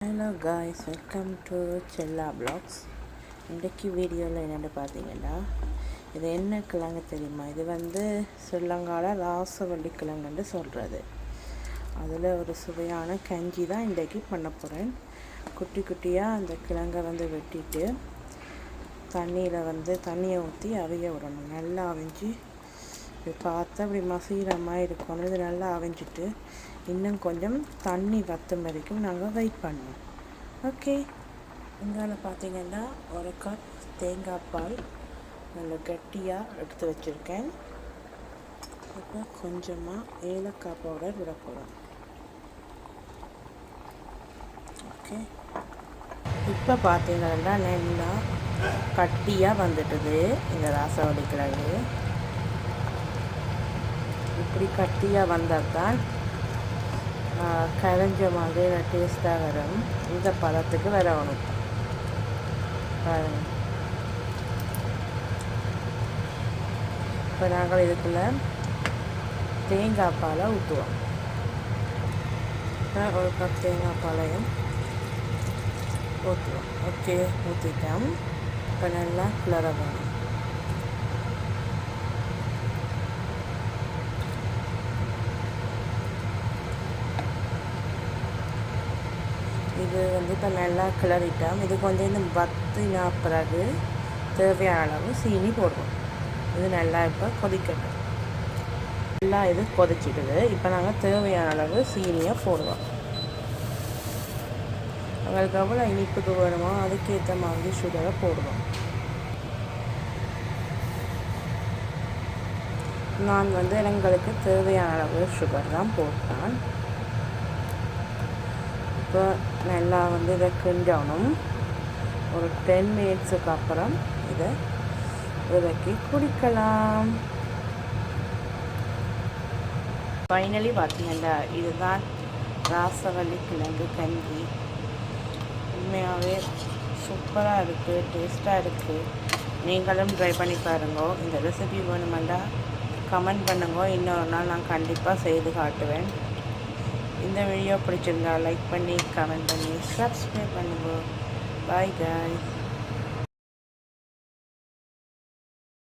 Hello guys, welcome to செல்லா blocks. இன்றைக்கு வீடியோவில் என்னென்னு பார்த்தீங்கன்னா, இது என்ன கிழங்கு தெரியுமா? இது ஸ்ரீலங்காவில் ராசவள்ளி கிழங்குன்னு சொல்கிறது. அதில் ஒரு சுவையான கஞ்சி தான் இன்றைக்கி பண்ண போகிறேன். குட்டி குட்டியாக அந்த கிழங்கை வெட்டிட்டு தண்ணியை ஊற்றி அவிய விடணும். நல்லா அவிஞ்சு இது பார்த்தா அப்படி மசீரமாக இருக்கணும். இது நல்லா அவிஞ்சிட்டு இன்னும் கொஞ்சம் தண்ணி வற்றும் வரைக்கும் நாங்கள் வெயிட் பண்ணுவோம். ஓகே, இங்கால பார்த்தீங்கன்னா ஒரு கப் தேங்காய் பால் நல்ல கட்டியாக எடுத்து வச்சுருக்கேன். இப்போ கொஞ்சமாக ஏலக்காய் பவுடர் விட போகிறோம். ஓகே, இப்போ பார்த்தீங்கன்னா நல்லா கட்டியாக வந்துட்டுது இந்த ராசவள்ளி கிழங்கு. இப்படி கட்டியாக வந்தால் தான் கரைஞ்ச மாதிரி டேஸ்ட்டாக வரும். இந்த பதத்துக்கு வரணும் பாருங்கள். இப்போ நாங்கள் இதுக்குள்ளே தேங்காய் பாலை ஊற்றுவோம். ஒரு கப் தேங்காய் பாலையும் ஊற்றுவோம். ஓகே, ஊற்றிட்டோம். இப்போ நல்லா கிளற வேணும். இது இப்போ நல்லா கிளறிட்டோம். இது கொஞ்சம் இந்த வத்தினா பிறகு தேவையான அளவு சீனி போடுவோம். இது நல்லா இப்போ கொதிக்கட்டும். நல்லா இது கொதிச்சிடுது. இப்போ நாங்கள் தேவையான அளவு சீனியை போடுவோம். அவங்களுக்கு எவ்வளோ இனிப்புக்கு வேணுமோ அதுக்கேற்ற மாதிரி சுகரை போடுவோம். நான் எங்களுக்கு தேவையான அளவு சுகர் தான் போட்டேன். இப்போ நல்லா இதை கிண்டணும். ஒரு 10 மினிட்ஸுக்கு அப்புறம் இதை இறக்கி குடிக்கலாம். ஃபைனலி பார்த்தீங்கன்னா இதுதான் ராசவள்ளி கிழங்கு கஞ்சி. உண்மையாகவே சூப்பராக இருக்குது, டேஸ்ட்டாக இருக்குது. நீங்களும் ட்ரை பண்ணி பாருங்க. இந்த ரெசிபி வேணுமெண்டா கமெண்ட் பண்ணுங்க. இன்னொரு நாள் நான் கண்டிப்பாக செய்து காட்டுவேன். இந்த வீடியோ பிடிச்சிருந்தா லைக் பண்ணி கமெண்ட் பண்ணி சப்ஸ்கிரைப் பண்ணுங்க. Bye guys.